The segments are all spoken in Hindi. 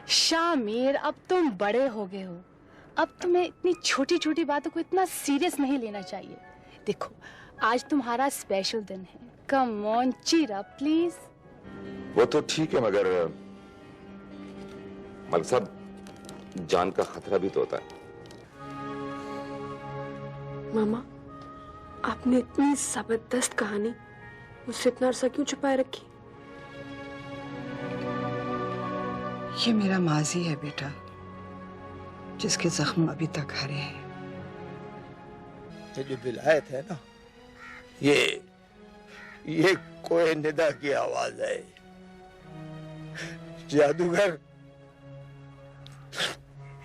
शामिर, अब तुम बड़े हो गए हो, अब तुम्हें इतनी छोटी छोटी बातों को इतना सीरियस नहीं लेना चाहिए। देखो, आज तुम्हारा स्पेशल दिन है। Come on, cheer up please. वो तो ठीक है, मगर मलिक साहब, जान का खतरा भी तो होता है। मामा, आपने इतनी जबरदस्त कहानी मुझसे इतना अरसा क्यों छुपाए रखी? ये मेरा माजी है बेटा, जिसके जख्म अभी तक हरे हैं। ये जो विलायत है ना, ये कोई निदा की आवाज है। जादूगर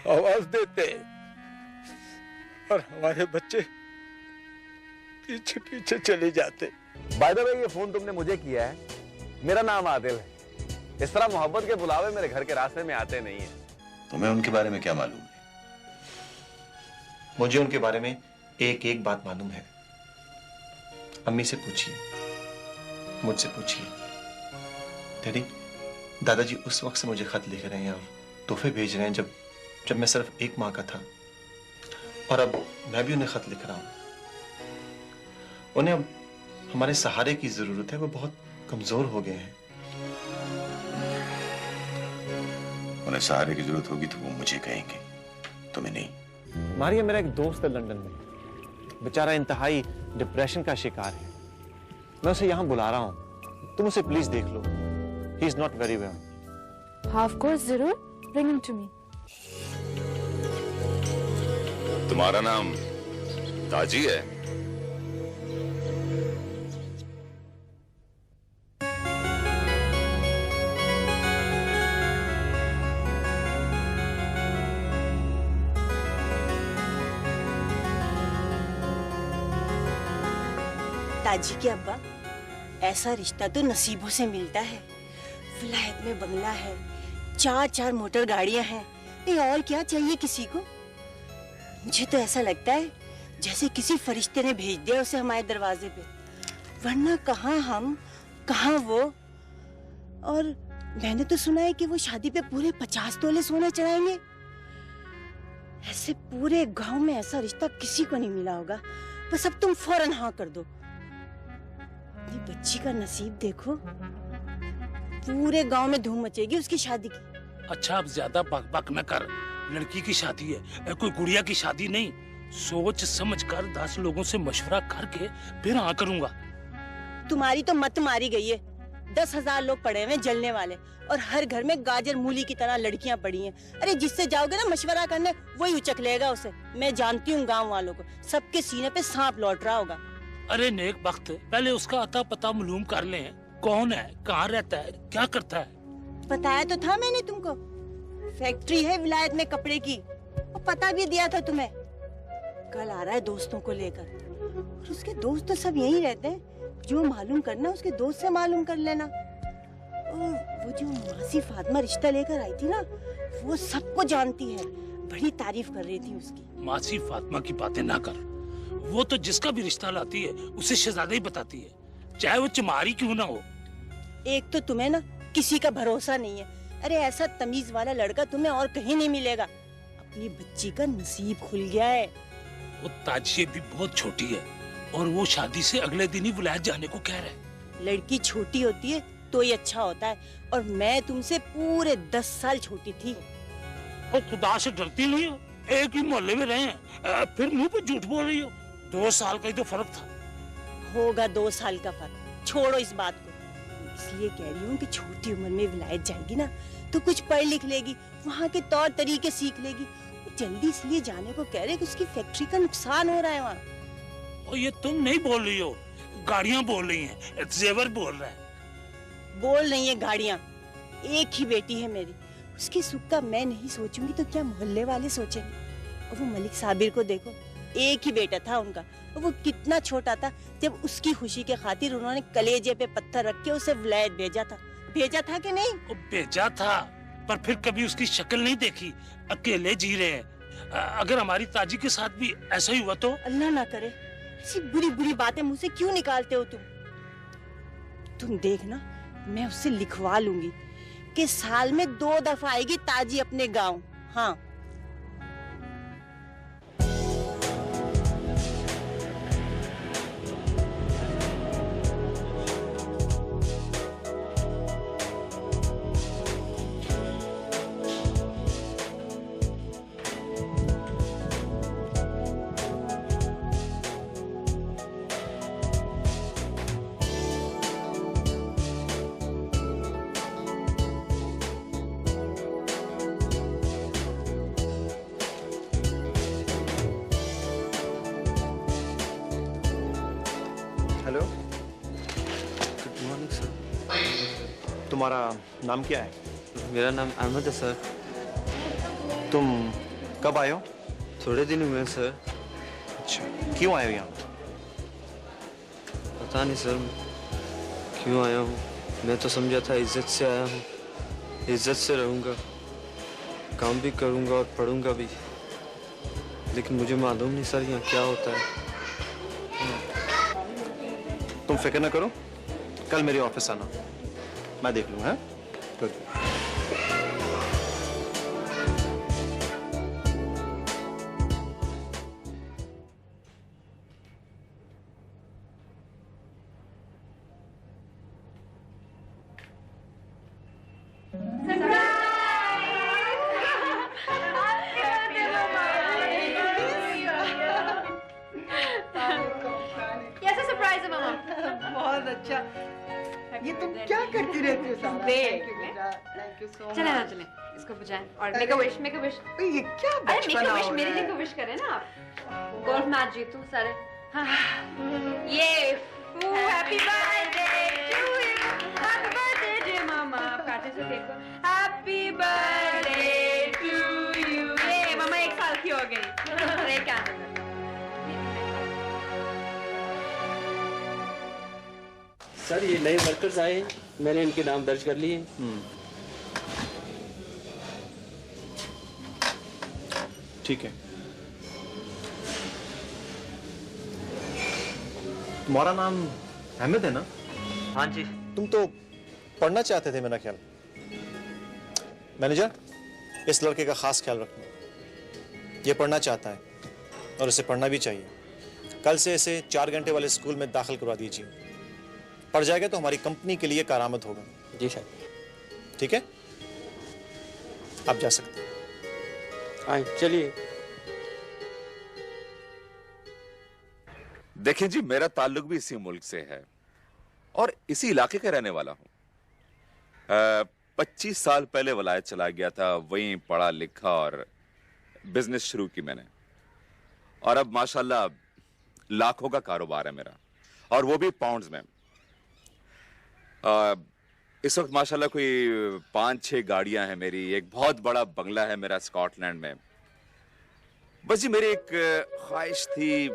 आवाज देते और हमारे बच्चे पीछे पीछे चले जाते। बाय द वे, ये फोन तुमने मुझे किया है। मेरा नाम आदिल है। इस तरह मोहब्बत के बुलावे मेरे घर के रास्ते में आते नहीं है। तुम्हें उनके बारे में क्या मालूम है? मुझे उनके बारे में एक एक बात मालूम है। अम्मी से पूछिए, मुझसे पूछिए। डैडी, दादाजी उस वक्त से मुझे खत लिख रहे हैं और तोहफे भेज रहे हैं जब मैं सिर्फ 1 माह का था, और अब मैं भी उन्हें खत लिख रहा हूं। उन्हें अब हमारे सहारे की जरूरत है। वो बहुत कमजोर हो गए हैं। उन्हें सहारे की जरूरत होगी तो वो मुझे कहेंगे, तुम्हें नहीं। मारिया, मेरा एक दोस्त है लंदन में, बेचारा इंतहाई डिप्रेशन का शिकार है। मैं उसे यहां बुला रहा हूं, तुम उसे प्लीज देख लो। He is not very well. हाँ, ऑफ कोर्स, जरूर, ब्रिंग हिम टू मी। तुम्हारा नाम ताजी है? ताजी के अब्बा, ऐसा रिश्ता तो नसीबों से मिलता है। विलायत में बंगला है, 4 मोटर गाड़ियां हैं, ये और क्या चाहिए किसी को। मुझे तो ऐसा लगता है जैसे किसी फरिश्ते ने भेज दिया उसे हमारे दरवाजे पे, वरना कहाँ हम कहाँ वो। और मैंने तो सुना है कि वो शादी पे पूरे 50 तोले सोना चढ़ाएंगे। ऐसे पूरे गांव में ऐसा रिश्ता किसी को नहीं मिला होगा। बस अब तुम फौरन हाँ कर दो। अपनी बच्ची का नसीब देखो, पूरे गांव में धूम मचेगी उसकी शादी की। अच्छा, अब ज्यादा बक न कर। लड़की की शादी है, कोई गुड़िया की शादी नहीं। सोच समझ कर 10 लोगों से मशवरा करके फिर हाँ करूंगा। तुम्हारी तो मत मारी गई है। 10,000 लोग पड़े हुए जलने वाले, और हर घर में गाजर मूली की तरह लड़कियां पड़ी हैं। अरे जिससे जाओगे ना मशवरा करने, वही उचक लेगा उसे। मैं जानती हूँ गांव वालों को, सबके सीने पे सांप लौट रहा होगा। अरे नेक वक्त, पहले उसका अता पता मालूम कर ले। कौन है, कहाँ रहता है, क्या करता है। बताया तो था मैंने तुमको, फैक्ट्री है विलायत में कपड़े की, और पता भी दिया था तुम्हें। कल आ रहा है दोस्तों को लेकर, और उसके दोस्त तो सब यहीं रहते हैं। जो मालूम करना उसके दोस्त से मालूम कर लेना। और वो जो मासी फातिमा रिश्ता लेकर आई थी ना, वो सबको जानती है, बड़ी तारीफ कर रही थी उसकी। मासी फातिमा की बातें ना कर। वो तो जिसका भी रिश्ता लाती है उसे शहजादा ही बताती है, चाहे वो चमारी क्यों ना हो। एक तो तुम्हें ना किसी का भरोसा नहीं है। अरे ऐसा तमीज वाला लड़का तुम्हें और कहीं नहीं मिलेगा। अपनी बच्ची का नसीब खुल गया है। वो ताजिए भी बहुत छोटी है, और वो शादी से अगले दिन ही विलायत जाने को कह रहा है। लड़की छोटी होती है तो ही अच्छा होता है, और मैं तुमसे पूरे 10 साल छोटी थी। और खुदा से डरती नहीं हो? एक ही मोहल्ले में रहे हैं, फिर मुंह पे झूठ बोल रही हो। 2 साल का ही तो फर्क था। होगा 2 साल का फर्क, छोड़ो इस बात को। इसलिए कह रही हूँ कि छोटी उम्र में विलायत जाएगी ना, तो कुछ पढ़ लिख लेगी, वहाँ के तौर तरीके सीख लेगी। वो जल्दी इसलिए जाने को कह रहे कि उसकी फैक्ट्री का नुकसान हो रहा है वहाँ। और ये तुम नहीं बोल रही हो, गाड़ियाँ बोल रही हैं, जेवर बोल रहा है। बोल रही है गाड़ियाँ। एक ही बेटी है मेरी, उसके सुख का मैं नहीं सोचूंगी तो क्या मोहल्ले वाले सोचेंगे। और वो मलिक साबिर को देखो, एक ही बेटा था उनका, और वो कितना छोटा था जब उसकी खुशी के खातिर उन्होंने कलेजे पे पत्थर रख के उसे विलायत भेजा था। भेजा था कि नहीं? वो भेजा था, पर फिर कभी उसकी शक्ल नहीं देखी। अकेले जी रहे हैं। अगर हमारी ताजी के साथ भी ऐसा ही हुआ तो? अल्लाह ना करे। ऐसी बुरी बुरी बातें मुझसे क्यों निकालते हो तुम? देखना, मैं उससे लिखवा लूंगी कि साल में 2 दफा आएगी ताजी अपने गांव। हाँ हेलो, गुड मॉर्निंग सर। तुम्हारा नाम क्या है? मेरा नाम अहमद है सर। तुम कब आए हो? थोड़े दिन हुए हैं सर। अच्छा, क्यों आए हो यहाँ? पता नहीं सर क्यों आया हूँ। मैं तो समझा था इज्जत से आया हूँ, इज्जत से रहूँगा, काम भी करूँगा और पढ़ूँगा भी, लेकिन मुझे मालूम नहीं सर यहाँ क्या होता है। तुम फिक्र न करो, कल मेरे ऑफिस आना, मैं देख लूँगा। गुड। कैसा सरप्राइज है मामा? बहुत अच्छा। ये तुम क्या करती रहती हो सारा? देख। Thank you so much. चले ना चले, इसको बुझाएं और make a wish, make a wish. ये क्या अरे मेक बचपना अ विश, हो मेरे रहा लिए है? को विश करें ना आप। गोल्फ मैच जीतूं सारे। हाँ ये happy birthday to you, happy birthday dear मामा। आप काटे से देखो, हैप्पी बर्थडे टू यू। ये मामा 1 साल की हो गई। अरे क्या सर ये नए वर्कर्स आए हैं, मैंने इनके नाम दर्ज कर लिए। ठीक है। तुम्हारा नाम अहमद है ना? हाँ जी। तुम तो पढ़ना चाहते थे मेरा ख्याल। मैनेजर, इस लड़के का खास ख्याल रखना। ये पढ़ना चाहता है और इसे पढ़ना भी चाहिए। कल से इसे 4 घंटे वाले स्कूल में दाखिल करवा दीजिए। पढ़ जाएगा तो हमारी कंपनी के लिए कारामद होगा। जी सर। ठीक है, आप जा सकते हैं। आए चलिए। देखें जी, मेरा ताल्लुक भी इसी मुल्क से है और इसी इलाके का रहने वाला हूं। 25 साल पहले वलायत चला गया था, वहीं पढ़ा लिखा और बिजनेस शुरू की मैंने, और अब माशाल्लाह लाखों का कारोबार है मेरा, और वो भी पाउंड्स में। इस वक्त माशाल्लाह कोई 5-6 गाड़ियां हैं मेरी, एक बहुत बड़ा बंगला है मेरा स्कॉटलैंड में। बस जी मेरी एक ख्वाहिश थी,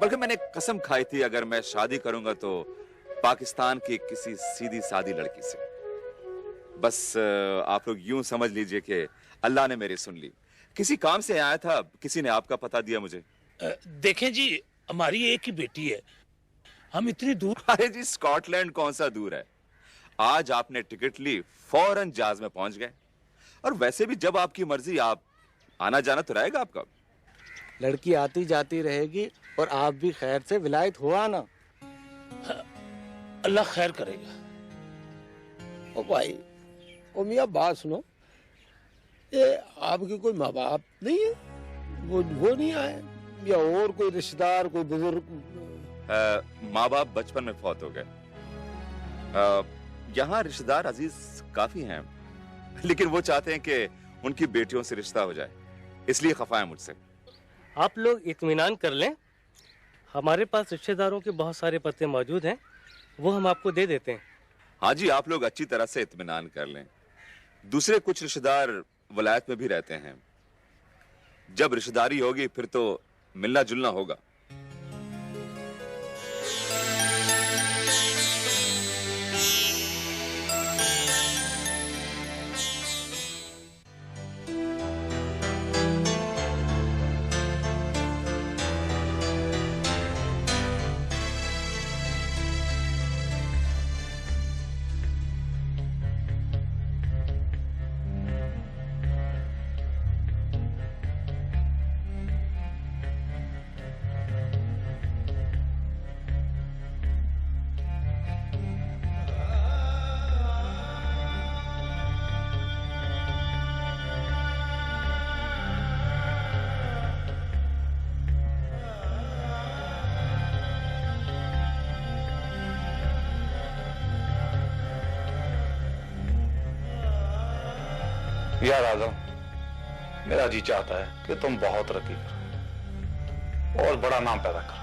बल्कि मैंने कसम खाई थी, अगर मैं शादी करूंगा तो पाकिस्तान की किसी सीधी सादी लड़की से। बस आप लोग यूं समझ लीजिए कि अल्लाह ने मेरी सुन ली। किसी काम से आया था, किसी ने आपका पता दिया मुझे। देखें जी, हमारी एक ही बेटी है, हम इतनी दूर। अरे जी, स्कॉटलैंड कौन सा दूर है। आज आपने टिकट ली, फौरन जहाज में पहुंच गए। और वैसे भी जब आपकी मर्जी, आप आना जाना तो रहेगा आपका। लड़की आती जाती रहेगी और आप भी खैर से विलायत हो आना। अल्लाह खैर करेगा। ओ भाई, ओ मियाँ बात सुनो, ये आपके कोई माँ बाप नहीं है? वो नहीं आए, या और कोई रिश्तेदार, कोई बुजुर्ग? माँ बाप बचपन में फौत हो गए। यहाँ रिश्तेदार अजीज काफी हैं, लेकिन वो चाहते हैं कि उनकी बेटियों से रिश्ता हो जाए, इसलिए खफा है मुझसे। आप लोग इत्मीनान कर लें, हमारे पास रिश्तेदारों के बहुत सारे पते मौजूद हैं, वो हम आपको दे देते हैं। हाँ जी, आप लोग अच्छी तरह से इत्मीनान कर लें। दूसरे कुछ रिश्तेदार वलायत में भी रहते हैं। जब रिश्तेदारी होगी फिर तो मिलना जुलना होगा। यार आजम, मेरा जी चाहता है कि तुम बहुत तरक्की करो और बड़ा नाम पैदा करो,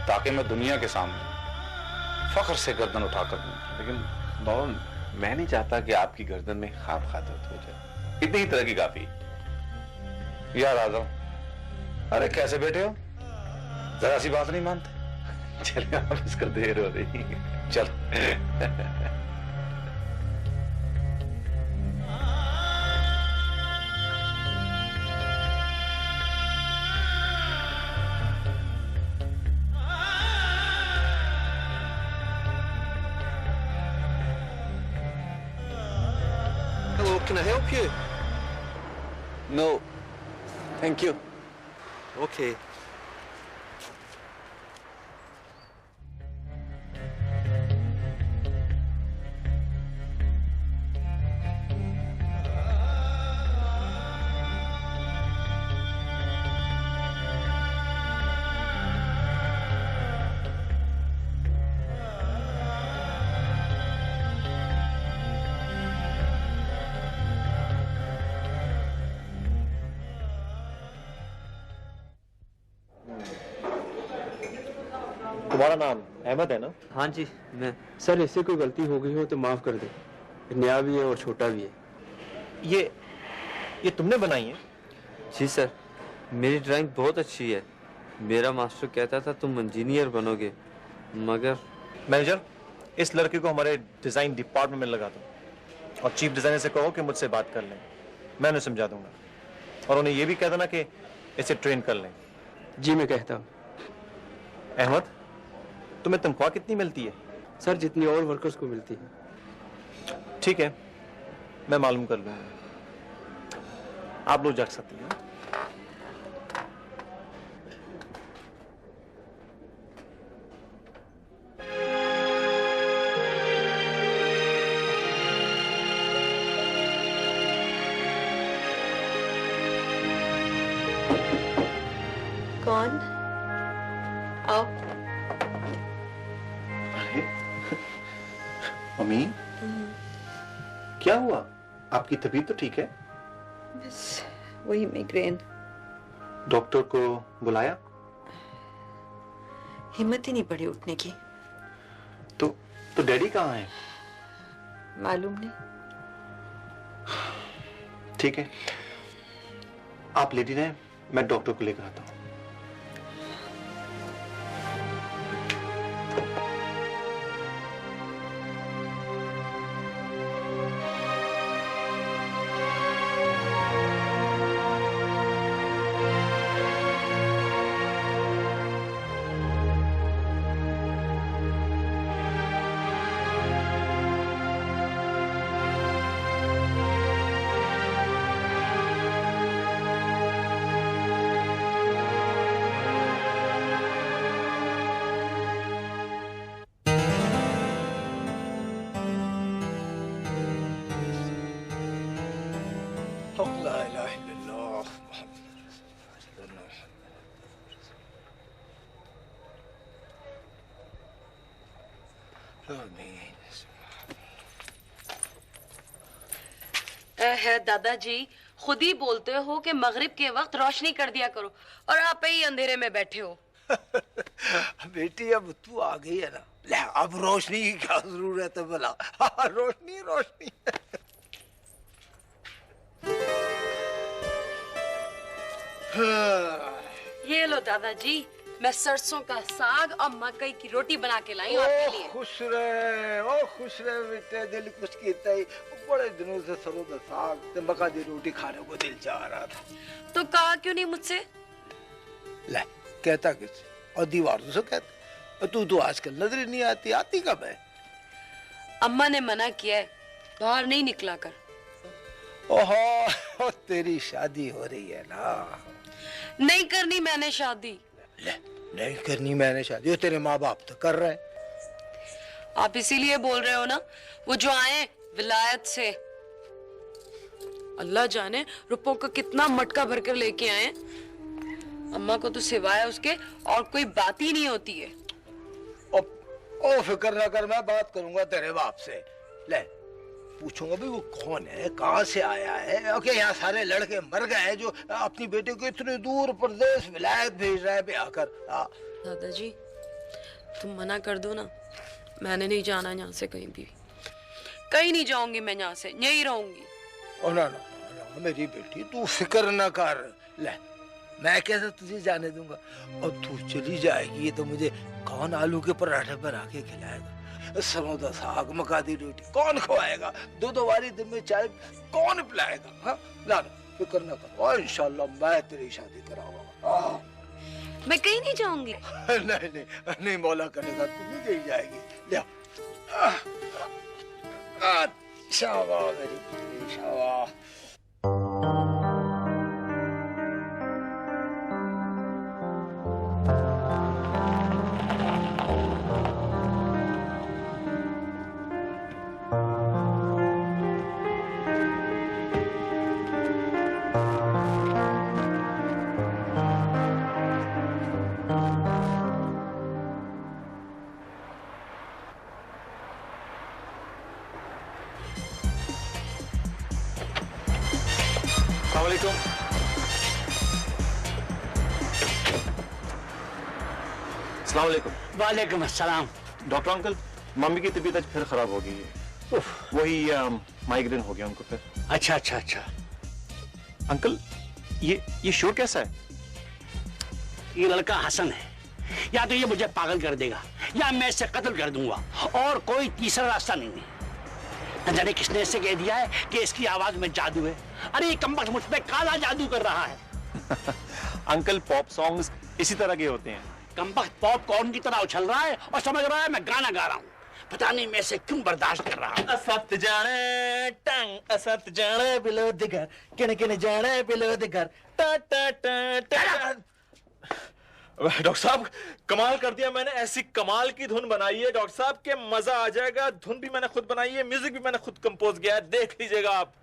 ताकि मैं दुनिया के सामने फख्र से गर्दन उठाकर दूं। लेकिन बाबा, मैं नहीं चाहता कि आपकी गर्दन में खाम खा दर्द हो जाए। इतनी ही तरक्की काफी। यार आजम, अरे कैसे बैठे हो, जरा सी बात नहीं मानते? चलिए, आप इसका देर हो रही है। चल। Hello, can I help you? No, thank you. Okay. तुम्हारा नाम अहमद है ना? हाँ जी, मैं। सर, इससे कोई गलती हो गई हो तो माफ कर दे। नया भी है और छोटा भी है। ये तुमने बनाई है? जी सर, मेरी ड्राइंग बहुत अच्छी है। मेरा मास्टर कहता था तुम इंजीनियर बनोगे, मगर। मैनेजर, इस लड़के को हमारे डिजाइन डिपार्टमेंट में लगा दो और चीफ डिजाइनर से कहो कि मुझसे बात कर लें। मैं उन्हें समझा दूंगा और उन्हें यह भी कह देना कि इसे ट्रेन कर लें। जी, मैं कहता हूँ। अहमद, तुम्हें तनख्वाह कितनी मिलती है? सर, जितनी और वर्कर्स को मिलती है। ठीक है, मैं मालूम कर लूंगा। आप लोग जा सकते हैं। कौन? आओ। मम्मी, क्या हुआ? आपकी तबीयत तो ठीक है? बस वही माइग्रेन। डॉक्टर को बुलाया? हिम्मत ही नहीं पड़ी उठने की। तो डैडी कहाँ है? मालूम नहीं। ठीक है, आप लेटी रहें, मैं डॉक्टर को लेकर आता हूँ। है दादाजी, खुद ही बोलते हो कि मगरिब के वक्त रोशनी कर दिया करो और आप ही अंधेरे में बैठे हो। बेटी, अब तू आ गई है ना, ले अब रोशनी की क्या जरूरत है भला? रोशनी रोशनी। ये लो दादाजी, मैं सरसों का साग और मकई की रोटी बना के लाई हूं आपके लिए। खुश रहे बेटे, दिल कुछ कहता ही। बड़े दिनों से सरसों का साग ते मक्का दी रोटी खाने को दिल चाह रहा था। तो कहा क्यों नहीं मुझसे? ले, कहता किस और दीवार से कहता। तू तो आजकल नजर नहीं आती, आती कब है? अम्मा ने मना किया है, बाहर नहीं निकला कर। ओहो, तेरी शादी हो रही है ना? नहीं करनी मैंने शादी। ले, नहीं करनी मैंने शादी, वो तेरे माँ बाप तो कर रहे हैं। आप इसीलिए बोल रहे हो ना, वो जो आए विलायत से, अल्लाह जाने रुपयों का कितना मटका भरकर लेके आए। अम्मा को तो सिवाय उसके और कोई बात ही नहीं होती है। ओ फिक्र ना कर, मैं बात करूंगा तेरे बाप से। ले, पूछूंगा भाई वो कौन है, कहाँ से आया है, और क्या यहाँ सारे लड़के मर गए हैं जो अपनी बेटे को इतने दूर प्रदेश विलायत भेज रहे हैं ब्याह कर। दादाजी तुम मना कर दो ना, मैंने नहीं जाना यहाँ से कहीं भी, कहीं नहीं जाऊंगी मैं यहाँ से, यहीं रहूंगी। ओ ना ना ना मेरी बेटी तू फिक्र ना कर, ले मैं कैसे तुझे जाने दूंगा, और तू चली जाएगी तो मुझे कौन आलू के पराठे बना के खिलाएगा, सरों का साग मका दी रोटी कौन खवाएगा, दूध वाली दिन में चाय कौन पिलाएगा। हाँ ना ना फिक्र ना कर, और इंशाल्लाह मैं तेरी शादी कराऊंगा। मैं कहीं नहीं जाऊंगी। नहीं नहीं नहीं मौला करेगा, तू नहीं कहीं जाएगी। ले शाबाश मेरी बेटी, शाबाश। वालेकुम अस्सलाम। डॉक्टर अंकल, मम्मी की तबीयत आज फिर खराब हो गई है, वही माइग्रेन हो गया उनको फिर। अच्छा अच्छा अच्छा। अंकल ये शोर कैसा है? ये लड़का हसन है, या तो ये मुझे पागल कर देगा या मैं इसे कत्ल कर दूंगा, और कोई तीसरा रास्ता नहीं है। न जाने किसने इसे कह दिया है कि इसकी आवाज में जादू है। अरे ये कमबख्त मुझ पे काला जादू कर रहा है। अंकल पॉप सॉन्ग्स इसी तरह के होते हैं। कमबख्त पॉपकॉर्न की तरह उछल रहा है और समझ रहा है मैं गाना गा रहा हूँ। पता नहीं मैं इसे क्यों बर्दाश्त कर रहा हूँ। असत जाने टंग असत जाने बिलो दिगर किन किन जाने बिलो दिगर टा टा टा टा। डॉक्टर साहब कमाल कर दिया मैंने, ऐसी कमाल की धुन बनाई है डॉक्टर साहब के मजा आ जाएगा। धुन भी मैंने खुद बनाई है, म्यूजिक भी मैंने खुद कंपोज किया है, देख लीजिएगा आप।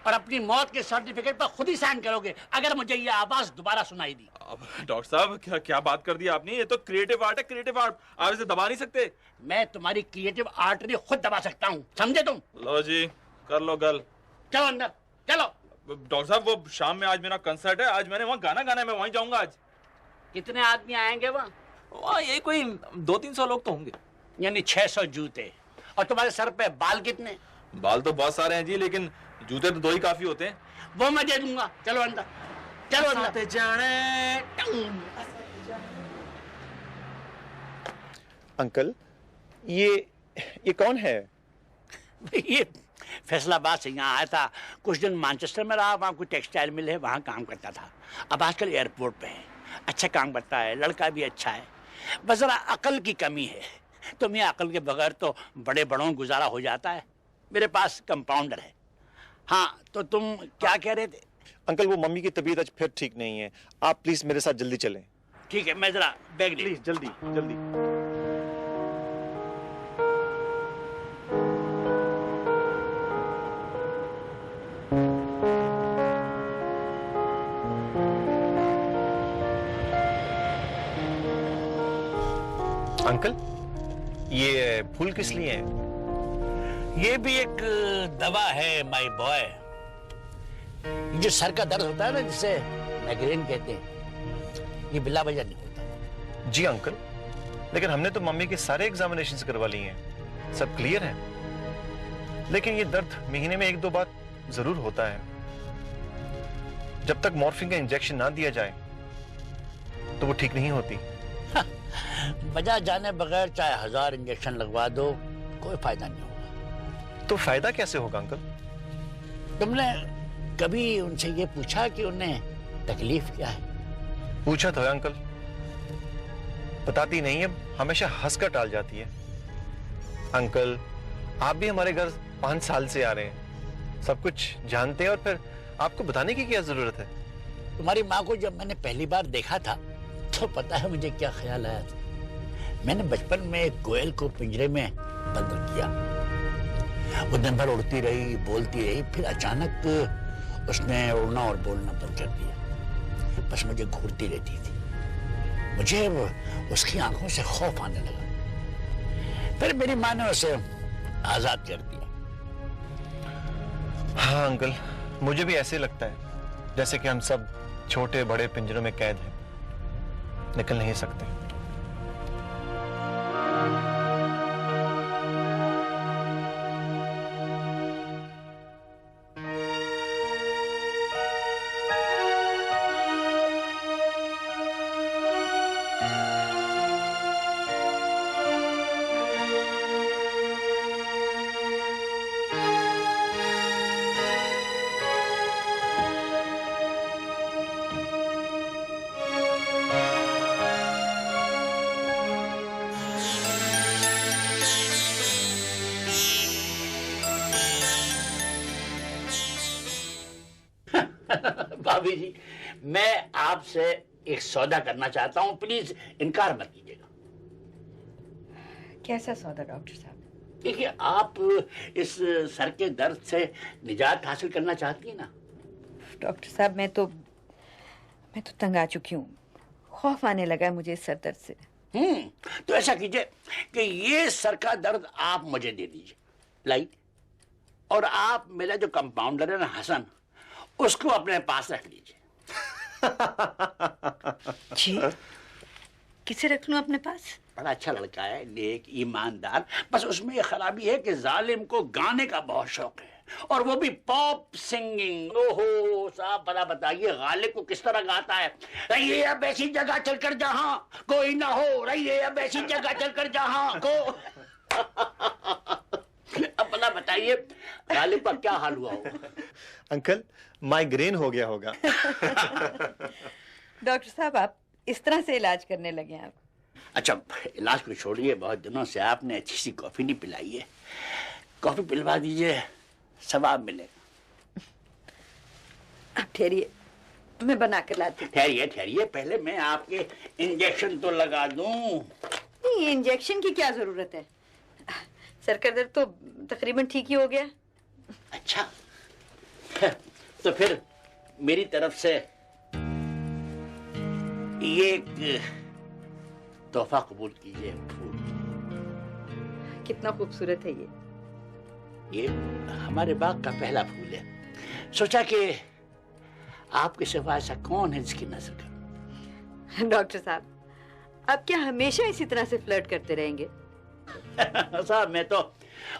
और अपनी मौत के सर्टिफिकेट पर खुद ही साइन करोगे अगर मुझे ये आवाज दोबारा सुनाई दी। अब डॉक्टर साहब क्या बात कर दी आपने, ये तो क्रिएटिव आर्ट है, क्रिएटिव आर्ट, आप इसे दबा नहीं सकते। मैं तुम्हारी क्रिएटिव आर्ट नहीं खुद दबा सकता हूँ, समझे तुम? लो जी कर लो गल, चलो अंदर चलो। डॉक्टर साहब वो शाम में आज मेरा कंसर्ट है, आज मैंने वहाँ गाना गाना है, मैं वहीं जाऊंगा आज। कितने आदमी आएंगे वहाँ? यही कोई 200-300 लोग तो होंगे। यानी 600 जूते। और तुम्हारे सर पे बाल कितने? बाल तो बहुत सारे हैं जी, लेकिन जूते तो 2 ही काफी होते हैं। वो मैं दे दूंगा, चलो अंदर चलो अंदर। जाने अंकल ये कौन है? ये फैसलाबाद से यहाँ आया था, कुछ दिन मैनचेस्टर में रहा, वहाँ कोई टेक्सटाइल मिल है, वहाँ काम करता था। अब आजकल एयरपोर्ट पे है, अच्छा काम करता है, लड़का भी अच्छा है, बस जरा अकल की कमी है। तो मैं अकल के बगैर तो बड़े बड़ों गुजारा हो जाता है। मेरे पास कंपाउंडर है। हाँ तो तुम क्या कह रहे थे? अंकल वो मम्मी की तबीयत आज फिर ठीक नहीं है, आप प्लीज मेरे साथ जल्दी चलें। ठीक है, मैं जरा बैग ले। प्लीज जल्दी जल्दी। अंकल ये फूल किस लिए है? ये भी एक दवा है माय बॉय। जो सर का दर्द होता है ना, जिसे माइग्रेन कहते हैं, ये बिला वजह नहीं होता। जी अंकल, लेकिन हमने तो मम्मी के सारे एग्जामिनेशंस करवा लिए हैं, सब क्लियर है। लेकिन ये दर्द महीने में 1-2 बार जरूर होता है। जब तक मॉर्फिन का इंजेक्शन ना दिया जाए तो वो ठीक नहीं होती। वजह जाने बगैर चाहे 1000 इंजेक्शन लगवा दो, कोई फायदा नहीं होगा। तो फायदा कैसे होगा अंकल? तुमने कभी उनसे ये पूछा कि उन्हें तकलीफ क्या है? पूछा तो है अंकल, बताती नहीं है, हमेशा हंसकर टाल जाती है। अंकल आप भी हमारे घर 5 साल से आ रहे हैं, सब कुछ जानते हैं, और फिर आपको बताने की क्या जरूरत है? तुम्हारी माँ को जब मैंने पहली बार देखा था तो पता है मुझे क्या ख्याल आया था? मैंने बचपन में एक कोयल को पिंजरे में बंद किया, वो दिन भर उड़ती रही, बोलती रही, फिर अचानक उसने उड़ना और बोलना बंद कर दिया, बस मुझे घूरती रहती थी। मुझे उसकी आंखों से खौफ आने लगा। फिर मेरी माँ ने उसे आजाद कर दिया। हाँ अंकल, मुझे भी ऐसे लगता है जैसे कि हम सब छोटे बड़े पिंजरों में कैद हैं, निकल नहीं सकते। भाभी जी, मैं आपसे एक सौदा करना चाहता हूँ, प्लीज इनकार मत कीजिएगा। कैसा सौदा डॉक्टर साहब? देखिए, आप इस सर के दर्द से निजात हासिल करना चाहती हैं ना? डॉक्टर साहब, मैं तो तंग आ चुकी हूँ। खौफ आने लगा है मुझे इस सर दर्द से। तो ऐसा कीजिए कि ये सर का दर्द आप मुझे दे दीजिए, लाइट, और आप मेरा जो कंपाउंडर है ना हसन, उसको अपने पास रख लीजिए। जी, किसे रख लूं अपने पास? बड़ा अच्छा लड़का है, नेक, ईमानदार। बस उसमें ये खराबी है कि जालिम को गाने का बहुत शौक है, और वो भी पॉप सिंगिंग। ओहो साहब, बड़ा बताइए गालिब को किस तरह गाता है। रहिए अब ऐसी जगह चलकर जहां कोई ना हो, रहिए अब ऐसी जगह चलकर जहां को। अब भला बताइए गालिब का क्या हाल हुआ होगा? अंकल, माइग्रेन हो गया होगा। डॉक्टर साहब, आप इस तरह से इलाज करने लगे हैं आप? अच्छा, इलाज को छोड़िए, बहुत दिनों से आपने अच्छी सी कॉफी नहीं पिलाई है, कॉफी पिलवा दीजिए, सवाब मिलेगा। अब ठहरिए, मैं बना कर लाती हूँ। ठहरिए ठहरिए, पहले मैं आपके इंजेक्शन तो लगा दूं। नहीं, इंजेक्शन की क्या जरूरत है? सर का दर्द तो तकरीबन ठीक ही हो गया। अच्छा, तो फिर मेरी तरफ से ये एक तोहफा कबूल कीजिए, फूल। कितना खूबसूरत है ये हमारे बाग का पहला फूल है। सोचा कि आपके सिवा ऐसा कौन है जिसकी नजर करूं। डॉक्टर साहब, आप क्या हमेशा इसी तरह से फ्लर्ट करते रहेंगे? साहब, मैं तो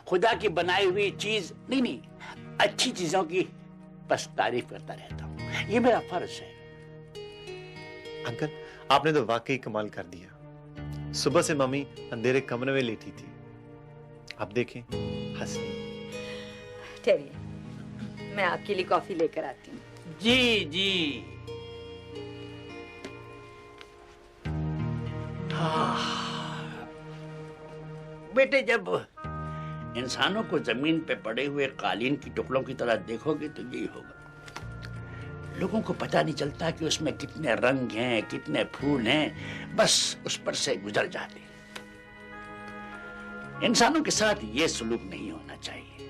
खुदा की बनाई हुई चीज नहीं, अच्छी चीजों की बस तारीफ करता रहता हूँ, ये मेरा फर्ज है। अंकल, आपने तो वाकई कमाल कर दिया। सुबह से मम्मी अंधेरे कमरे में लेटी थी, अब देखें हंस रही। ठहरिए, मैं आपके लिए कॉफी लेकर आती हूँ। जी जी। बेटे, जब इंसानों को जमीन पे पड़े हुए कालीन की टुकड़ों की तरह देखोगे तो यही होगा। लोगों को पता नहीं चलता कि उसमें कितने रंग हैं, कितने फूल हैं, बस उस पर से गुजर जाते हैं। इंसानों के साथ ये सलूक नहीं होना चाहिए,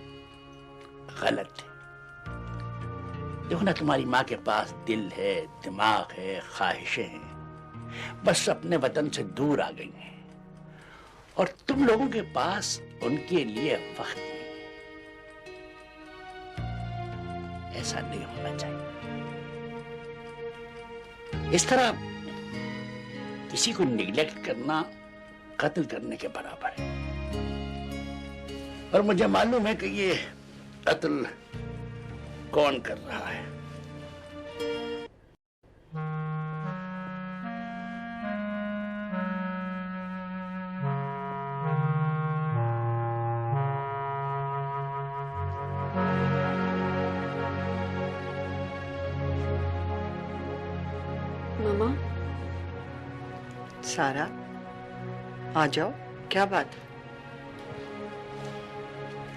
गलत है। देखो ना, तुम्हारी माँ के पास दिल है, दिमाग है, ख्वाहिशें हैं, बस अपने वतन से दूर आ गई हैं, और तुम लोगों के पास उनके लिए वक्त नहीं। ऐसा नहीं होना चाहिए। इस तरह किसी को निग्लेक्ट करना कत्ल करने के बराबर है, और मुझे मालूम है कि ये कत्ल कौन कर रहा है। मामा, सारा, आ जाओ, क्या बात?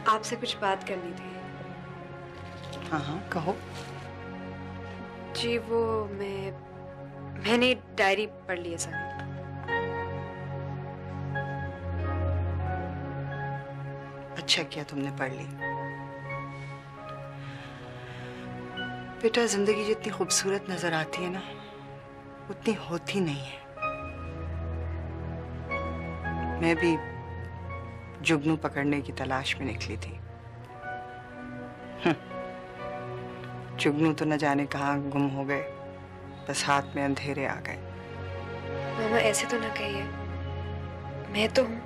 आपसे कुछ बात करनी थी। हाँ हाँ, कहो। जी, वो मैंने डायरी पढ़ ली है सारी। अच्छा किया तुमने पढ़ ली। बेटा, जिंदगी जितनी खूबसूरत नजर आती है ना, उतनी होती नहीं है। मैं भी जुगनू पकड़ने की तलाश में निकली थी। जुगनू तो न जाने कहाँ गुम हो गए, बस हाथ में अंधेरे आ गए। मामा ऐसे तो ना कहिए, मैं तो हूँ।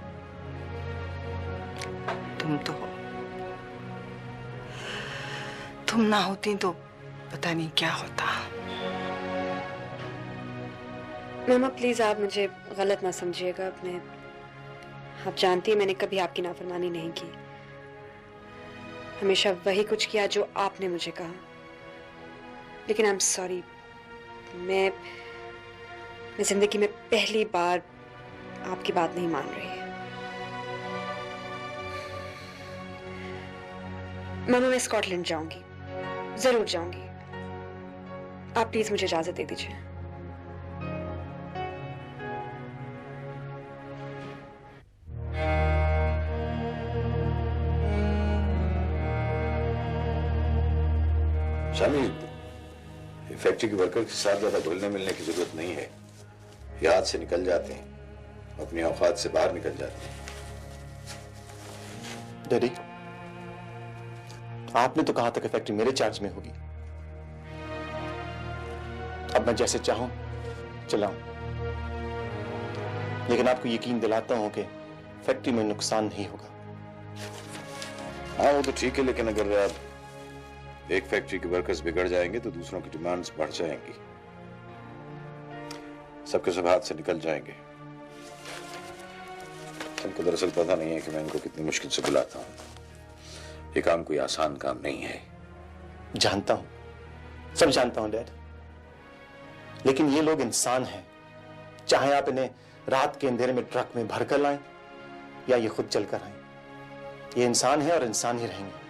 तुम तो हो। तुम ना होती तो पता नहीं क्या होता। मामा प्लीज आप मुझे गलत ना समझिएगा। आप जानती हैं मैंने कभी आपकी नाफरमानी नहीं की, हमेशा वही कुछ किया जो आपने मुझे कहा। लेकिन आई एम सॉरी, मैं जिंदगी में पहली बार आपकी बात नहीं मान रही। मामा मैं स्कॉटलैंड जाऊंगी, जरूर जाऊंगी। आप प्लीज मुझे इजाजत दे दीजिए। शामी, फैक्ट्री के वर्कर के साथ ज्यादा घुलने मिलने की जरूरत नहीं है। ये हाथ से निकल जाते हैं, अपनी औकात से बाहर निकल जाते हैं। डैडी, आपने तो कहा था कि फैक्ट्री मेरे चार्ज में होगी। अब मैं जैसे चाहूं चलाऊं, लेकिन आपको यकीन दिलाता हूं कि फैक्ट्री में नुकसान नहीं होगा। हाँ वो तो ठीक है, लेकिन अगर एक फैक्ट्री के वर्कर्स बिगड़ जाएंगे तो दूसरों की डिमांड्स बढ़ जाएंगी, सबके सब हाथ से निकल जाएंगे। तुमको दरअसल पता नहीं है कि मैं इनको कितनी मुश्किल से बुलाता हूं। ये काम कोई आसान काम नहीं है। जानता हूं, सब जानता हूं डैड, लेकिन ये लोग इंसान हैं। चाहे आप इन्हें रात के अंधेरे में ट्रक में भरकर लाएं या ये खुद चलकर आए, ये इंसान है और इंसान ही रहेंगे।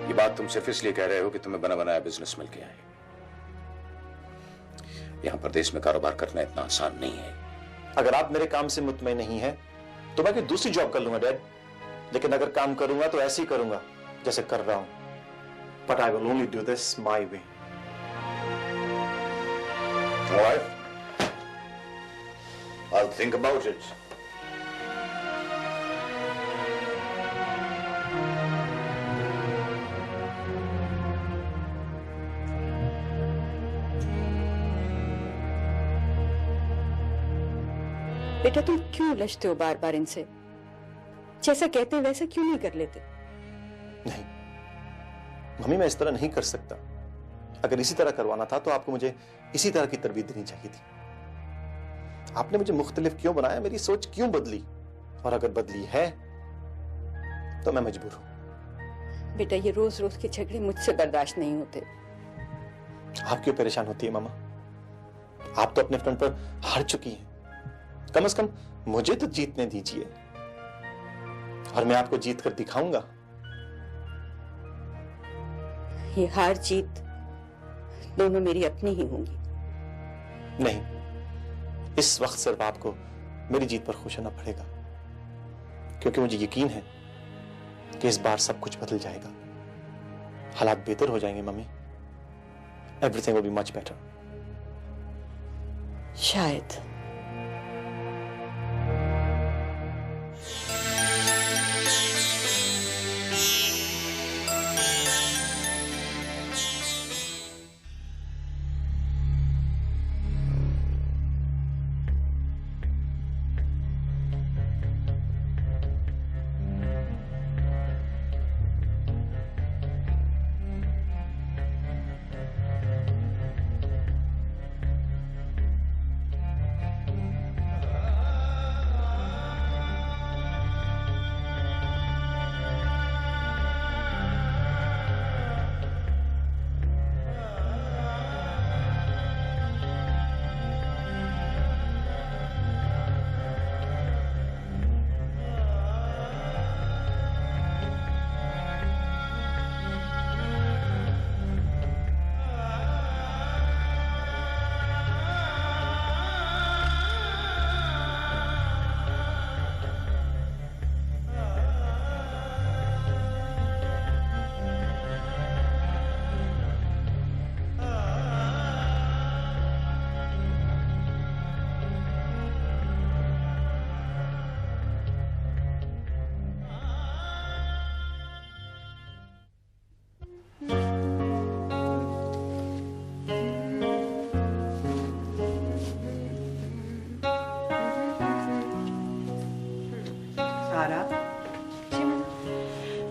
ये बात तुम सिर्फ इसलिए कह रहे हो कि तुम्हें बना बनाया बिजनेस मिल गया है। यहां प्रदेश में कारोबार करना इतना आसान नहीं है। अगर आप मेरे काम से मुतमईन नहीं है तो मैं कोई दूसरी जॉब कर लूंगा डैड, लेकिन अगर काम करूंगा तो ऐसे ही करूंगा जैसे कर रहा हूं। But I will only do this my way. Alright. I'll think about it. बेटा तुम क्यों उलझते हो बार बार इनसे? जैसा कहते हैं वैसा क्यों नहीं कर लेते? नहीं मम्मी, मैं इस तरह नहीं कर सकता। अगर इसी तरह करवाना था तो आपको मुझे इसी तरह की तरबियत देनी चाहिए थी। आपने मुझे मुख्तलिफ क्यों बनाया, मेरी सोच क्यों बदली? और अगर बदली है तो मैं मजबूर हूं। बेटा ये रोज रोज के झगड़े मुझसे बर्दाश्त नहीं होते। आप क्यों परेशान होती है मामा? आप तो अपने फ्रंट पर हार चुकी हैं। कम से कम मुझे तो जीतने दीजिए और मैं आपको जीत कर दिखाऊंगा। ये हार जीत दोनों मेरी अपनी ही होंगी। नहीं, इस वक्त सिर्फ आपको मेरी जीत पर खुश होना पड़ेगा, क्योंकि मुझे यकीन है कि इस बार सब कुछ बदल जाएगा। हालात बेहतर हो जाएंगे mummy. Everything will be much better. शायद।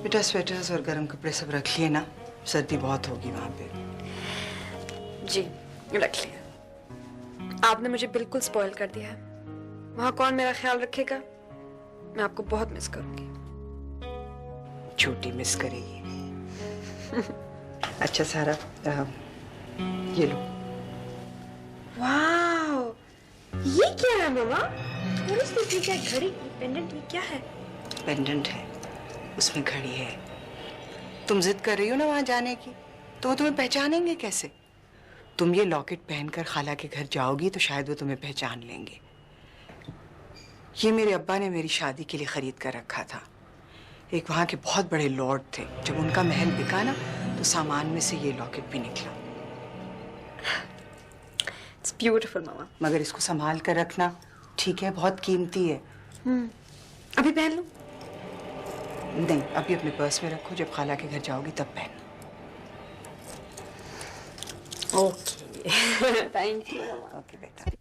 बेटा स्वेटर्स और गर्म कपड़े सब रख लिए ना, सर्दी बहुत होगी वहां पे। जी रख लिया। आपने मुझे बिल्कुल स्पॉइल कर दिया है। वहां कौन मेरा ख्याल रखेगा? मैं आपको बहुत मिस करूंगी। छोटी मिस करेगी। अच्छा सारा, ये लो। वाओ, ये क्या है मामा? और इसमें क्या घड़ी, पेंडेंट, ये क्या है? पेंडेंट है, उसमें घड़ी है। तुम जिद कर रही हो ना वहां जाने की, तो वो तुम्हें पहचानेंगे कैसे? तुम ये लॉकेट पहनकर खाला के घर जाओगी तो शायद वो तुम्हें पहचान लेंगे। ये मेरे अब्बा ने मेरी शादी के लिए खरीद कर रखा था। एक वहां के बहुत बड़े लॉर्ड थे, जब उनका महल बिका ना तो सामान में से ये लॉकेट भी निकला। It's beautiful, मामा। मगर इसको संभाल कर रखना, ठीक है? बहुत कीमती है। अभी पहन लूं? नहीं, अभी अपने पर्स में रखो, जब खाला के घर जाओगी तब पहनना। Okay, thank you. ओके बेटा।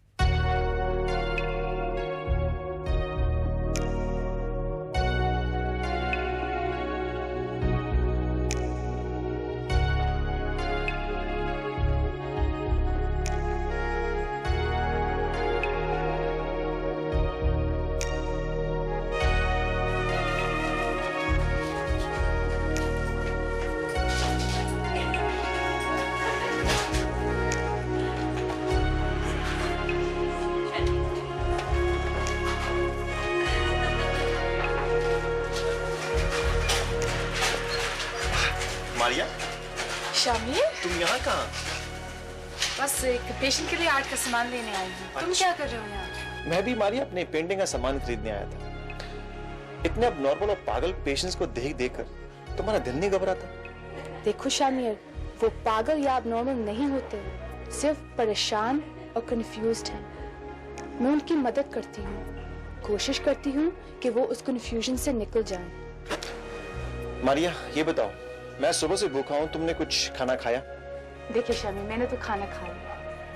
मारिया, शामिर, तुम यहाँ कहाँ? बस एक पेशेंट के लिए आर्ट का सामान लेने आई हूँ। तुम क्या कर रहे हो यहाँ? मैं भी मारिया अपने पेंटिंग का सामान खरीदने आया था। इतने अब नॉर्मल और पागल पेशेंट्स को देख देखकर तुम्हारा दिल नहीं घबराता? देखो शामिर, वो पागल या अब नॉर्मल नहीं होते, सिर्फ परेशान और कंफ्यूज्ड हैं। मैं उनकी मदद करती हूँ, कोशिश करती हूँ कि वो उस कंफ्यूजन से निकल जाएं। मारिया ये बताओ, मैं सुबह से भूखा हूँ, तुमने कुछ खाना खाया? देखिए शामिर, मैंने तो खाना खाया,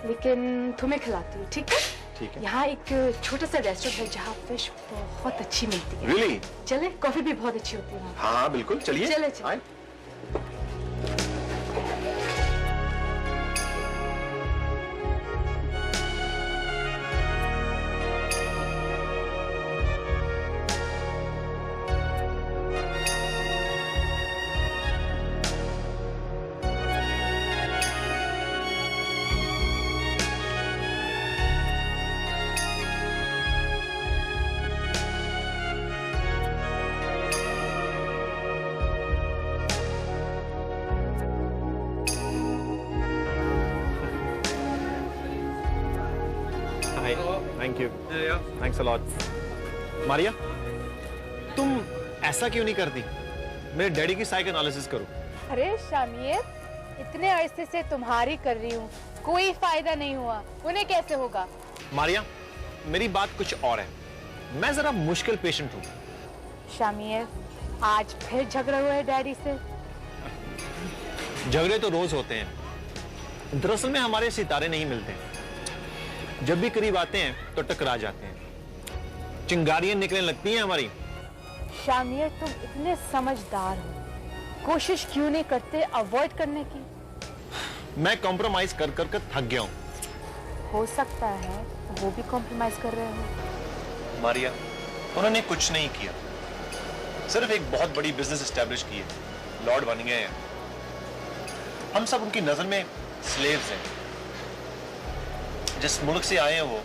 लेकिन तुम्हें खिलाती हूँ, ठीक है? ठीक है। यहाँ एक छोटा सा रेस्टोरेंट है जहाँ फिश बहुत अच्छी मिलती है। Really? चले, कॉफी भी बहुत अच्छी होती है वहाँ। हाँ हाँ बिल्कुल, चलिए। चले चले। Thank you, thanks a lot. Maria, तुम ऐसा क्यों नहीं करती? मेरे डैडी की साइक एनालिसिस करो। अरे शामिर, इतने अरसे से तुम्हारी कर रही हूँ, कोई फायदा नहीं हुआ, उन्हें कैसे होगा? मारिया, मेरी बात कुछ और है। मैं जरा मुश्किल पेशेंट हूँ। शामिर, आज फिर झगड़ा हुआ है डैडी से? झगड़े तो रोज होते हैं। दरअसल में हमारे सितारे नहीं मिलते, जब भी करीब आते हैं तो टकरा जाते हैं, चिंगारियां निकलने लगती हैं हमारी। शामिर, तुम इतने समझदार हो, कोशिश क्यों नहीं करते अवॉइड करने की? मैं कॉम्प्रोमाइज कर कर थक गया हूं। हो सकता है वो भी कॉम्प्रोमाइज कर रहे हो। मारिया, उन्होंने कुछ नहीं किया, सिर्फ एक बहुत बड़ी बिजनेस एस्टेब्लिश की है, लॉर्ड बन गए हैं। हम सब उनकी नजर में स्लेव्स हैं। जिस मुल्क से आए हैं वो,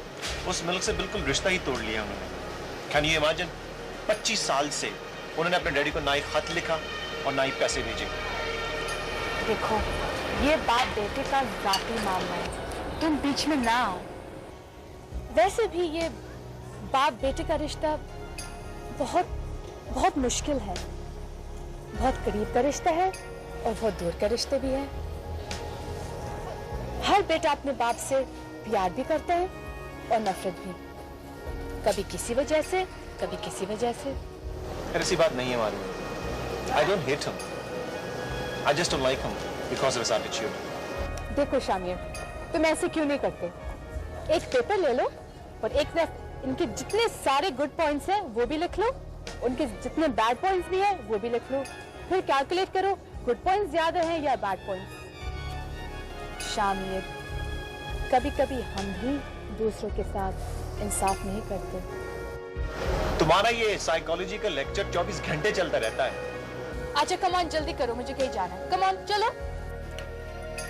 उस मुल्क से बिल्कुल रिश्ता ही तोड़ लिया उन्होंने। Can you imagine? 25 साल से उन्होंने अपने डैडी को ना ही खत लिखा और ना ही पैसे भेजे। देखो, ये बात बेटे का जाती मामला है, तुम बीच में ना आओ। वैसे भी ये बाप बेटे का रिश्ता बहुत बहुत मुश्किल है। बहुत करीब का रिश्ता है और बहुत दूर का रिश्ते भी है। हर बेटा अपने बाप से प्यार भी करता है और नफरत भी, कभी किसी वजह से, कभी किसी वजह से। ऐसी बात नहीं है Maria. I don't hate him. I just don't like him because of his attitude. देखो शामिर, तुम ऐसे क्यों नहीं करते? एक पेपर ले लो और एक तरफ इनके जितने सारे गुड पॉइंट्स हैं वो भी लिख लो, उनके जितने बैड पॉइंट्स भी हैं वो भी लिख लो। फिर कैलकुलेट करो गुड पॉइंट्स ज्यादा हैं या बैड पॉइंट्स। शामिर, कभी कभी हम भी दूसरों के साथ इंसाफ नहीं करते। तुम्हारा ये साइकोलॉजी का लेक्चर 24 घंटे चलता रहता है। अच्छा कम ऑन, जल्दी करो, मुझे कहीं जाना है। कम ऑन, चलो।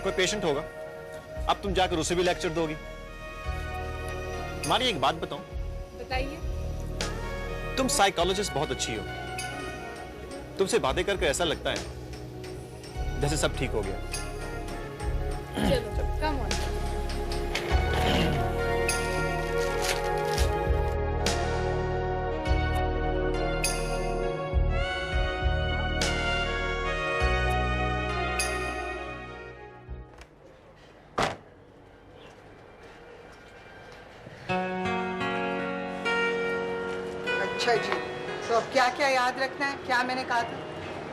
कोई पेशेंट होगा, अब तुम जाकर उसे भी लेक्चर दोगी। तुम्हारी एक बात बताऊं, बताइए। तुम साइकोलॉजिस्ट बहुत अच्छी हो। तुमसे बातें करके ऐसा लगता है जैसे सब ठीक हो गया। चलो कम ऑन। अच्छा जी, तो अब क्या क्या याद रखना है? क्या मैंने कहा था?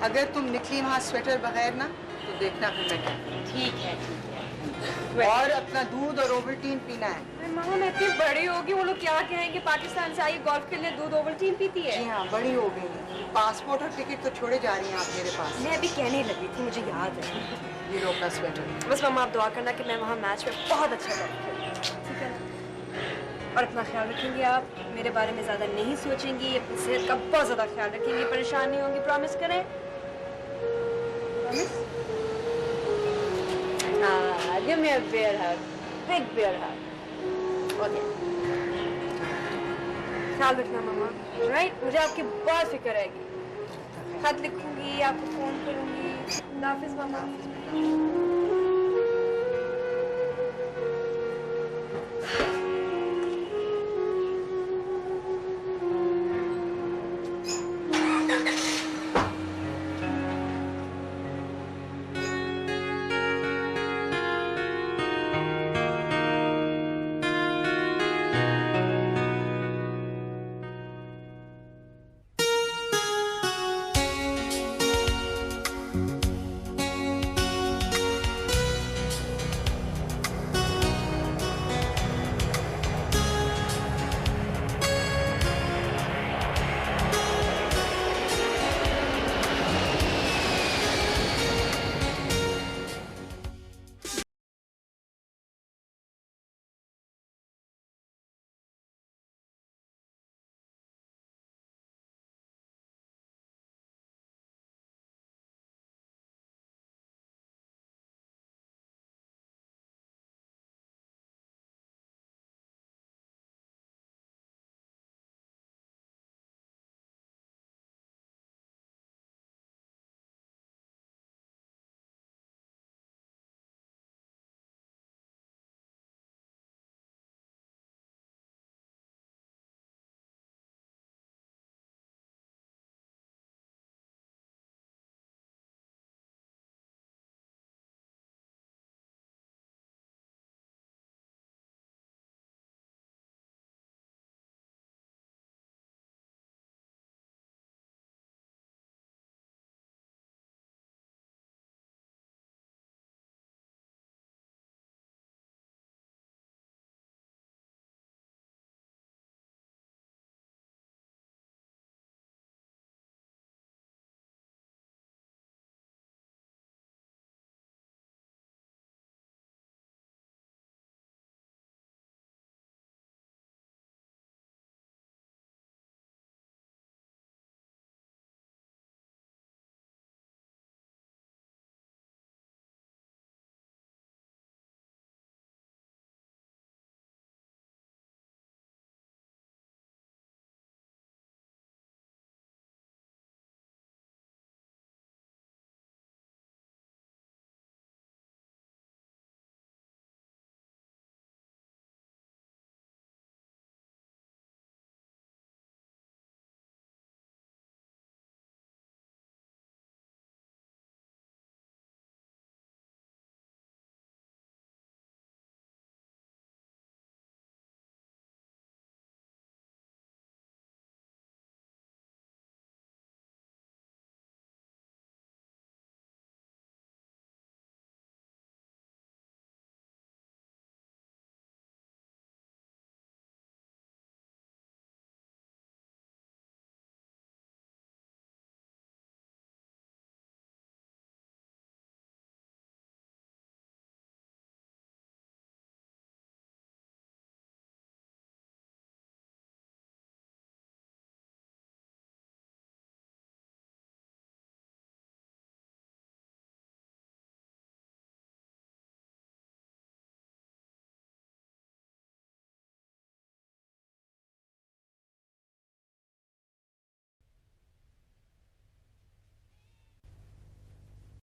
अगर तुम निकली वहाँ स्वेटर बगैर ना तो देखना फिर मैं क्या। ठीक है। और अपना दूध और ओवल्टीन पीना है। मामा मैं इतनी बड़ी होगी, वो लोग क्या कहेंगे पाकिस्तान से आई गोल्फ खेलने दूध ओवल्टीन पीती है। जी हाँ, बड़ी हो गई। पासपोर्ट और टिकट तो छोड़े जा रही हैं आप मेरे पास। मैं अभी कहने लगी थी, मुझे याद है। ये लो अपना स्वेटर। बस मामा आप दुआ करना कि मैं वहाँ मैच में बहुत अच्छा गोल्फ खेलूं, ठीक है? और अपना ख्याल रखेंगे आप, मेरे बारे में ज्यादा नहीं सोचेंगी, अपनी सेहत का बहुत ज्यादा ख्याल रखेंगी, परेशान नहीं होंगी, प्रॉमिस करें? प्रॉमिस? हाँ, give me a bear hug, big bear hug. Okay. ख्याल रखना मामा, राइट? मुझे आपकी बहुत फिक्र रहेगी। खत लिखूंगी, आपको फोन करूंगी। हाफिज मामा।